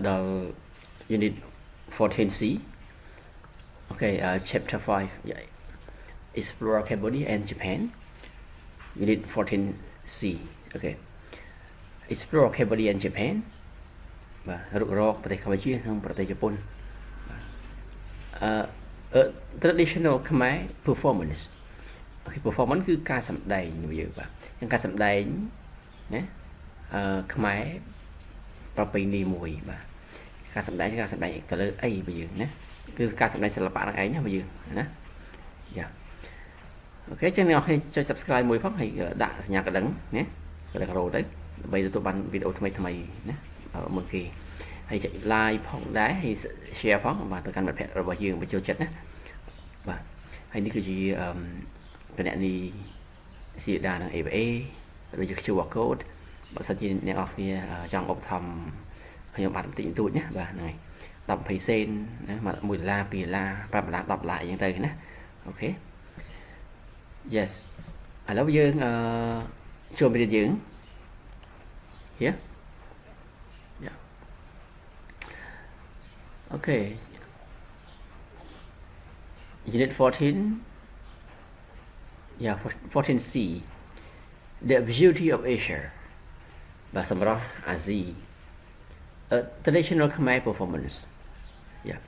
ដល់ unit 14C okay chapter 5 explore Cambodia and Japan unit 14C okay explore Cambodia and Japan បាទរុករកប្រទេសកម្ពុជានិងប្រទេសជប៉ុន traditional Khmer performance okay performance គឺការសម្ដែងយើងបាទអញ្ចឹងការសម្ដែងណាខ្មែរប្រពៃណីមួយបាទការសម្ដែងទៅលើអីបើយើងណាគឺការសម្ដែងសិល្បៈហ្នឹងឯងណាបើយើងណាយ៉ាអូខេចឹងអ្នកនរចុច subscribe មួយផងហើយដាក់សញ្ញាកណ្ដឹងណាកណ្ដឹងរោទៅដើម្បីទទួលបានវីដេអូថ្មីណាមុនគេហើយចុច like ផងដែរហើយ share ផងបាទទៅកាន់មិត្តភ័ក្តិរបស់យើងបញ្ចូលចិត្តណាបាទហើយនេះគឺជាគណនី ACLEDA និង ABA ឬជា QR code បើសិនជាអ្នកនរគ្នាចង់ឧបត្ថម្ភខ្ញុំបាទបន្តិចបន្តួចណាបាទហ្នឹងហើយ10 20 សេនណាមក$1 $2 $5 $10 $10អីចឹងទៅណាអូខេ yes ឥឡូវយើងចូលមេរៀនយើង here yeah okay unit 14 yeah 14C the beauty of Asia បាទសម្រាប់អាស៊ី traditional Khmer performance yeah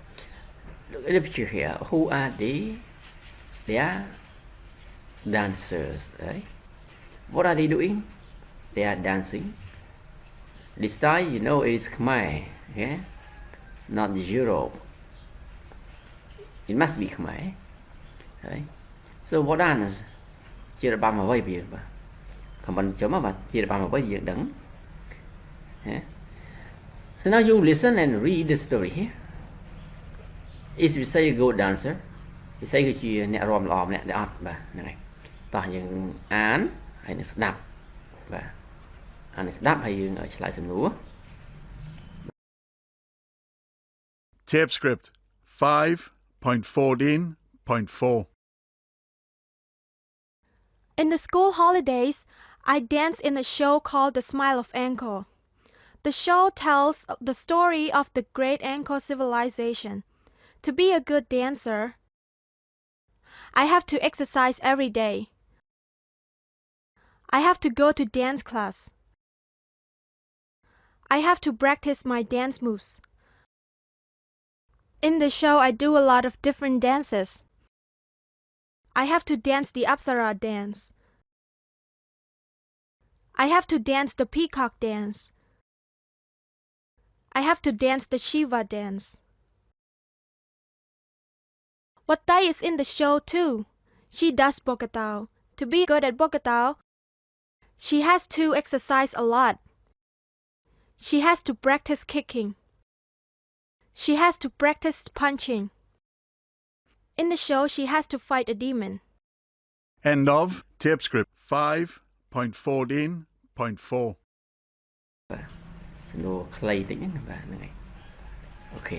look at the picture here who are they are dancers right what are they doing they are dancing this style you know it is Khmer yeah not Europe it must be Khmer right so what dance ជារបាំអ្វីវាបាទ comment ចូលមកបាទជារបាំអ្វីយើងដឹង so now you listen and read the story here is we say a good dancer we say គឺជាអ្នករាំល្អម្នាក់ដែលអត់បាទហ្នឹងហើយតោះយើងអានហើយនឹងស្ដាប់បាទអានស្ដាប់ហើយយើងឆ្លើយសំណួរ Tape script 5.14.4 In the school holidays, I danced in a show called The Smile of Angkor. The show tells the story of the great Angkor civilization. To be a good dancer, I have to exercise every day. I have to go to dance class. I have to practice my dance moves. In the show, I do a lot of different dances. I have to dance the Apsara dance. I have to dance the peacock dance. I have to dance the Shiva dance. What Thai is in the show too. She does Bokatao. To be good at Bokatao, she has to exercise a lot. She has to practice kicking. She has to practice punching. In the show, she has to fight a demon. End of tape script 5.14.4 សំណួរខ្លីតិចណាបាទហ្នឹងហើយអូខេ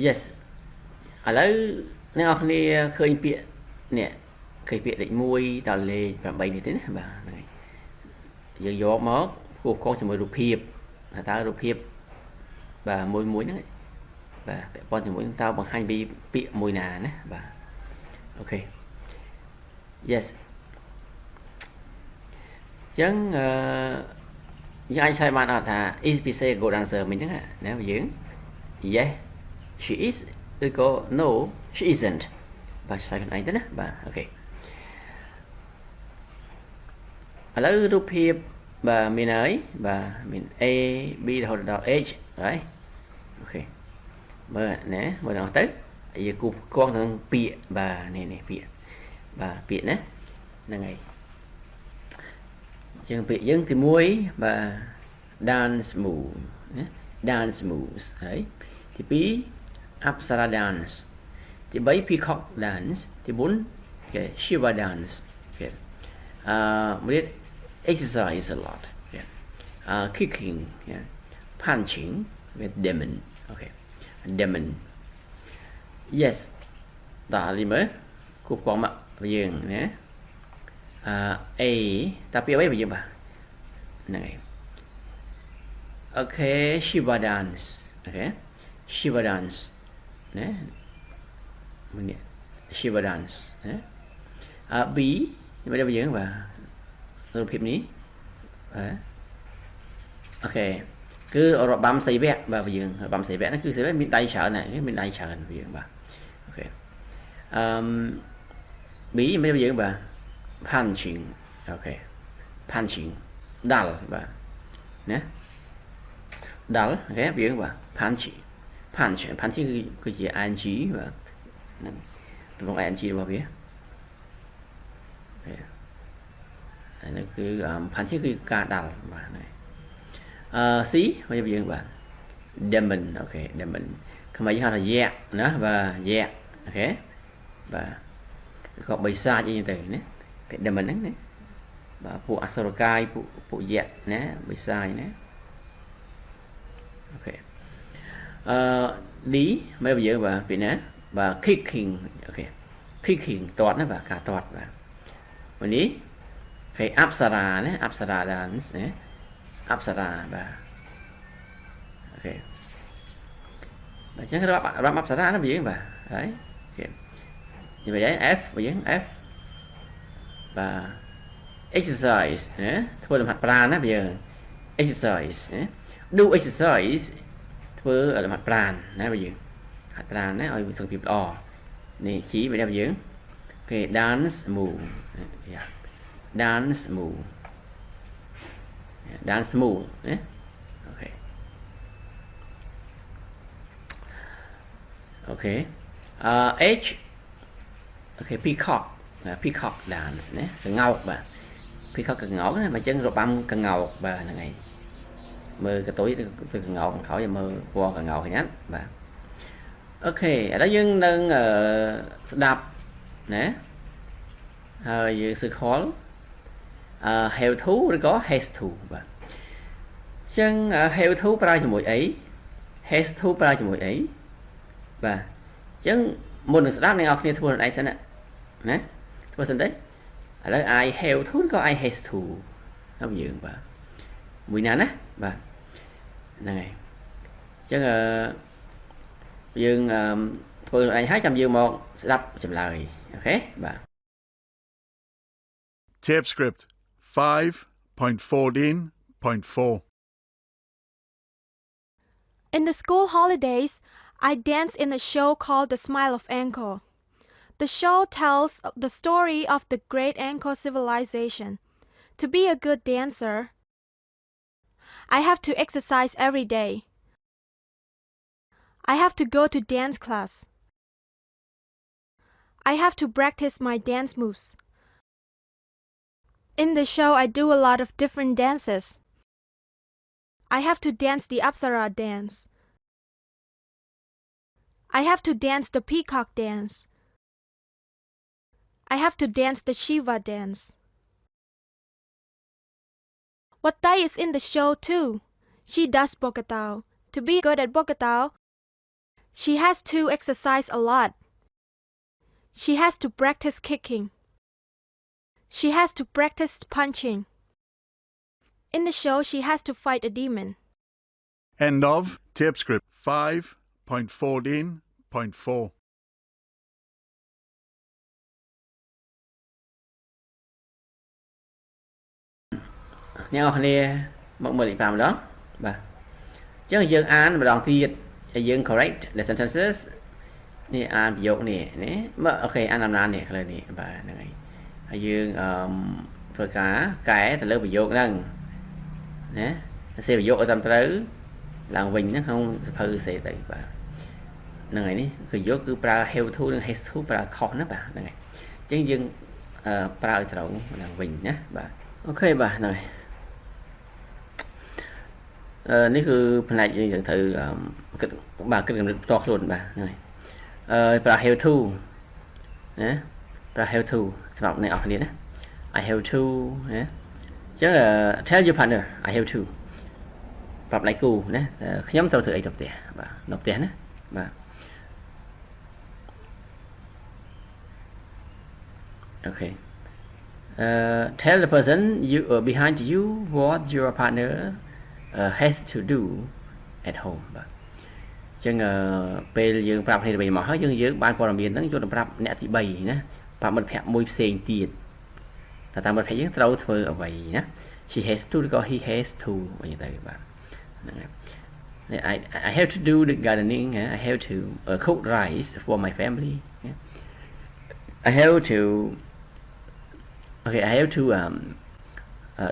yes ឥឡូវអ្នកនរគ្នាឃើញពាក្យនេះឃើញពាក្យលេខ1ដល់លេខ8នេះទេណាបាទហ្នឹងហើយយើងយកមកគូផ្គងជាមួយរូបភាពតើរូបភាពបាទមួយហ្នឹងបាទពាក់ព័ន្ធជាមួយតើបង្ហាញពីពាក្យមួយណាណាបាទអូខេ yes ចឹងយើងអាចឆ្លើយបានអត់ថា is be say good answer មិញហ្នឹងណាយើង yes she is ឬក៏ no she isn't បាទឆ្លើយខ្លួនឯងទៅណាបាទអូខេឥឡូវរូបភាពបាទមានហើយបាទមាន A B រហូតដល់ H ហើយអូខេមើលណាមើលដល់ទៅយើងគូផ្គងទៅនឹងពាក្យបាទនេះពាក្យបាទពាក្យណាហ្នឹងហើយជាងពាក្យយើងទី1បាទ dance move ណា dance moves ហើយទី2 Apsara dance ទី3 peacock dance ទី4 okay Shiva dance okay we exercise a lot yeah kicking yeah punching with demon okay demon yes ដល់នេះមើលគូផ្គងមកយើងណាA តាពាក្យអ្វីបើយើងបាទហ្នឹងហើយ okay Shiva dance okay Shiva dance ណាមួយនេះ Shiva dance ណា B មិនដឹងយើងបាទរូបភាពនេះអូខេគឺរបាំសីវៈបាទយើងរបាំសីវៈហ្នឹងគឺសីវៈមានដៃច្រើនណាស់មានដៃច្រើនយើងបាទអូខេB មិនដឹងយើងបាទ punching អូខេ punching ដាល់បាទណាដាល់អូខេយើងបាទ punch គឺជា ing បាទហ្នឹងទំនាក់ ing របស់វាហើយនេះគឺ punch គឺការដាល់បាទហ្នឹងC មកយើងបាទ demon អូខេ demon ខ្មែរយើងហៅថាយៈណាបាទយៈអូខេបាទក៏បិសាចអីទៅណា demon ហ្នឹងណាបាទពួកអសុរកាយពួកយៈណាបិសាចណាអូខេD មកយើងបាទពីណាបាទ kicking អូខេ kicking តាត់ណាបាទការតាត់បាទวันนี้គេអប្សរាណាអប្សរា dance ណាអប្សរាបាទអូខេបាទចឹងរាប់អប្សរាណាយើងបាទហើយអូខេនិយាយ F យើង F បាទ exercise ណាធ្វើលំហាត់ប្រាណណាយើង exercise ណា do exercise ធ្វើលំហាត់ប្រាណណាយើងហាត់ប្រាណណាឲ្យមានសុខភាពល្អនេះជីមិនដែរយើងគេ dance move dance move dance move ណាអូខេអូខេH អូខេ peacock dance ណាកង្កោកបាទ peacock កង្កោកណាបើចឹងរបាំកង្កោកបាទហ្នឹងហើយមើលកតុយទៅកង្កោកក្រោយមើលពណ៌កង្កោកហ្នឹងណាបាទអូខេឥឡូវយើងនឹងស្ដាប់ណាហើយយើងសើខលhave to ឬក៏ has to បាទអញ្ចឹង have to ប្រើជាមួយអី has to ប្រើជាមួយអីបាទអញ្ចឹងមុននឹងស្ដាប់អ្នកនរគ្នាធ្វើខ្លួនឯងសិនណាធ្វើសិនទេឥឡូវ I have to ឬក៏ I has to ហើយយើងបាទមួយណាណាបាទហ្នឹងហើយអញ្ចឹងយើងធ្វើខ្លួនឯងហើយចាំយើងមកស្ដាប់ចម្លើយអូខេបាទ Tape script 5.14.4 In the school holidays, I danced in a show called The Smile of Angkor. The show tells the story of the great Angkor civilization. To be a good dancer, I have to exercise every day. I have to go to dance class. I have to practice my dance moves. In the show, I do a lot of different dances. I have to dance the Apsara dance. I have to dance the peacock dance. I have to dance the Shiva dance. Wattai is in the show too. She does Bokatao. To be good at Bokatao, she has to exercise a lot. She has to practice kicking. She has to practice punching. In the show, she has to fight a demon. End of tape script 5.14.4អ្នកនរគ្នាមកមើលលេខ5ម្ដងបាទអញ្ចឹងយើងអានម្ដងទៀតហើយយើង correct the sentences នេះអានប្រយោគនេះណាមកអូខេអានដំណាននេះខ្លះនេះបាទហ្នឹងហើយហើយយើងធ្វើការកែទៅលើប្រយោគហ្នឹងណាសេប្រយោគឲ្យតាមត្រូវឡើងវិញណាក្នុងសភៅសេទៅបាទហ្នឹងហើយនេះប្រយោគគឺប្រើ have to និង has to ប្រើខុសណាបាទហ្នឹងហើយអញ្ចឹងយើងប្រើឲ្យត្រូវឡើងវិញណាបាទអូខេបាទហ្នឹងហើយនេះគឺផ្នែកយើងត្រូវគិតបាទគិតកំណត់ផ្ទាល់ខ្លួនបាទហ្នឹងហើយប្រើ have to ណាប្រើ have to សម្រាប់អ្នកនរគ្នាណា I have to ណាអញ្ចឹង tell your partner I have to ប្រាប់ដៃគូណាខ្ញុំត្រូវធ្វើអីនៅផ្ទះបាទនៅផ្ទះណាបាទអូខេtell the person you behind you what your partner has to do at home បាទអញ្ចឹងពេលយើងប្រាប់គ្នាទៅមកហើយយើងបានព័ត៌មានហ្នឹងយកទៅប្រាប់អ្នកទី3ណាប្រាប់មិត្តភក្តិមួយផ្សេងទៀតតែតាមមិត្តភក្តិយើងត្រូវធ្វើអ្វីណា she has to ឬក៏ he has to អញ្ចឹងទៅបាទហ្នឹងហើយI have to do the gardening I have to cook rice for my family I have to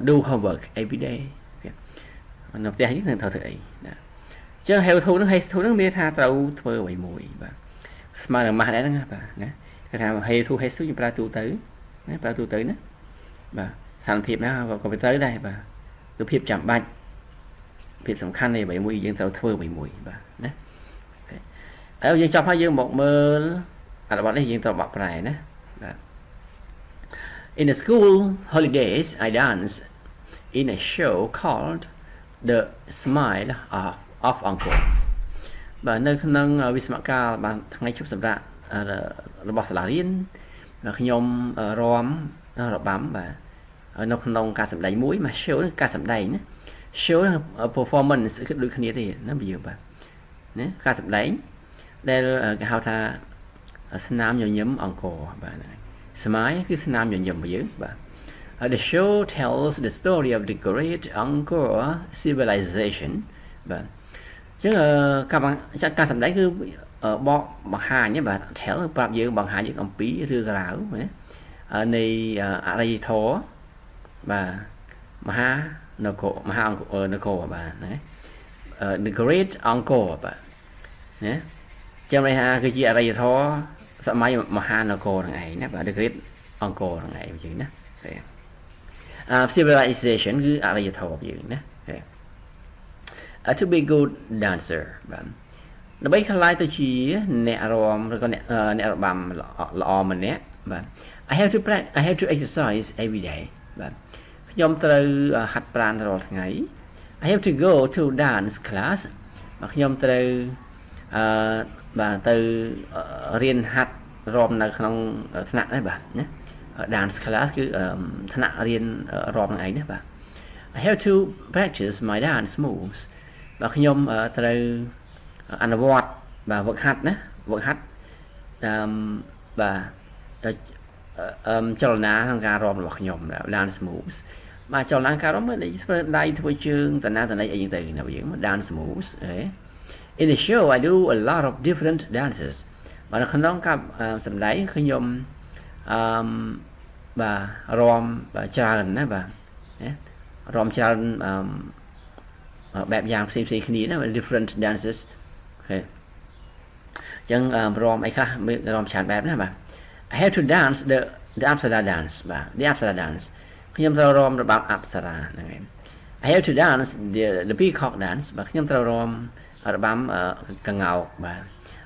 do homework every day នៅផ្ទះយើងនឹងត្រូវធ្វើអីណាចឹង have to នឹង has to នឹងមានថាត្រូវធ្វើអ្វីមួយបាទស្មើនឹងម៉ាស់ដែរហ្នឹងបាទណាគេថា have to has to យើងប្រើទូទៅណាប្រើទូទៅណាបាទស្ថានភាពណាក៏វាត្រូវដែរបាទគឺភាពចាំបាច់ភាពសំខាន់នៃអ្វីមួយយើងត្រូវធ្វើអ្វីមួយបាទណាហើយយើងចាប់ហើយយើងមកមើលអត្ថបទនេះយើងត្រូវបកប្រែណាបាទ In the school holidays I dance in a show called The Smile of Uncle បាទនៅក្នុងវិស្មកាលបានថ្ងៃជប់សម្រាប់របស់សាលារៀនខ្ញុំរាំរបាំបាទនៅក្នុងការសម្ដែងមួយមក show ការសម្ដែងណា show performance គឺដូចគ្នាទេណាវាបាទណាការសម្ដែងដែលគេហៅថាស្នាមញញឹមអង្គរបាទ Smile គឺស្នាមញញឹមយើងបាទ The show tells the story of the great Angkor civilization បាទអញ្ចឹងការសម្ដែងគឺបកបង្ហាញបាទ tell ប្រាប់យើងបង្ហាញយើងអំពីរឿងរ៉ាវណានៃអរិយធម៌បាទមហានគរនគរបាទណា The great Angkor បាទណាចាំន័យថាគឺជាអរិយធម៌សម័យមហានគរហ្នឹងឯងណាបាទ The great Angkor ហ្នឹងឯងអញ្ចឹងណា civilization គឺអរិយធម៌យើងណា to be good dancer បាទដើម្បីខ្លាយទៅជាអ្នករាំឬក៏អ្នករបាំល្អម្នាក់បាទ I have to exercise every day បាទខ្ញុំត្រូវហាត់ប្រាណរាល់ថ្ងៃ I have to go to dance class បាទខ្ញុំត្រូវបាទទៅរៀនហាត់រាំនៅក្នុងថ្នាក់ដែរបាទណា dance class គឺថ្នាក់រៀនរាំនឹងឯងណាបាទ I have to practice my dance moves បាទខ្ញុំត្រូវអនុវត្តបាទវឹកហាត់ណាវឹកហាត់បាទចលនាក្នុងការរាំរបស់ខ្ញុំ dance moves បាទចលនាការរាំមើលធ្វើដៃធ្វើជើងតណាតណៃអីយ៉ាងទៅណាយើង dance moves In the show I do a lot of different dances បាទនៅក្នុងការសម្ដែងខ្ញុំបាទរាំច្រើនណាបាទរាំច្រើនបែបយ៉ាងផ្សេងគ្នាណា different dances អញ្ចឹងរាំអីខ្លះរាំច្រើនបែបណាបាទ I have to dance the Apsara dance បាទ the Apsara dance ខ្ញុំត្រូវរាំរបាំអប្សរាហ្នឹងឯង I have to dance the peacock dance បាទខ្ញុំត្រូវរាំរបាំកង្កោកបាទ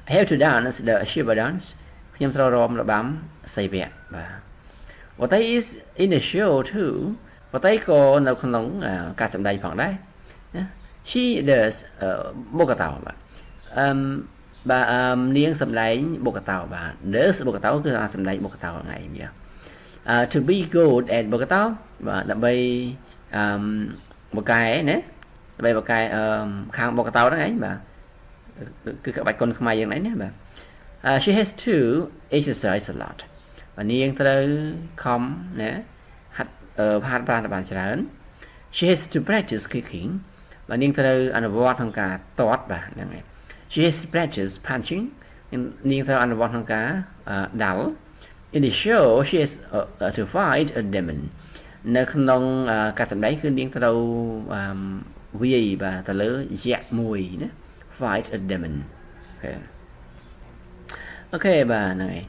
I have to dance the Shiva dance ខ្ញុំត្រូវរាំរបាំសីវៈបាទ What is in the show too ប៉ុន្តែក៏នៅក្នុងការសម្ដែងផងដែរណា She does បុកតោបាទបាទនាងសម្ដែងបុកតោបាទ does បុកតោគឺសម្ដែងបុកតោថ្ងៃនេះ to be good at បុកតោបាទដើម្បីបកែណាដើម្បីបកែខាងបុកតោហ្នឹងឯងបាទគឺក្បាច់គុណខ្មែរយ៉ាងណាបាទ she has to exercise a lot បាទនាងត្រូវខំណាហាត់ប្រាណបានច្រើន she has to practice cooking បាទនាងត្រូវអនុវត្តក្នុងការទាត់បាទហ្នឹងឯង she has to practice punching នាងត្រូវអនុវត្តក្នុងការដាល់ in the show she has to fight a demon នៅក្នុងការសម្ដែងគឺនាងត្រូវវាយបាទទៅលើយក្សមួយណា fight a demon អូខេបាទហ្នឹងហើយ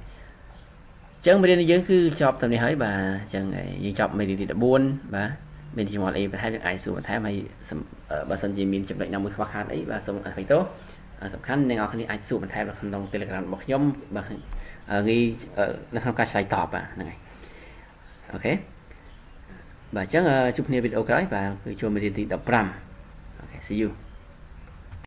អញ្ចឹងមេរៀនយើងគឺចប់តាមនេះហើយបាទអញ្ចឹងយើងចប់មេរៀនទី14បាទមេរៀនចំណុចអីបន្ថែមយើងអាចសួរបន្ថែមហើយបើសិនជាមានចំណុចណាមួយខ្វះខាតអីបាទសូមអភ័យទោសសំខាន់អ្នកនរគ្នាអាចសួរបន្ថែមនៅក្នុង Telegram របស់ខ្ញុំបាទងាយនៅក្នុងការឆ្លើយតបបាទហ្នឹងហើយអូខេបាទអញ្ចឹងជួបគ្នាវីដេអូក្រោយបាទគឺចូលមេរៀនទី15អូខេ see you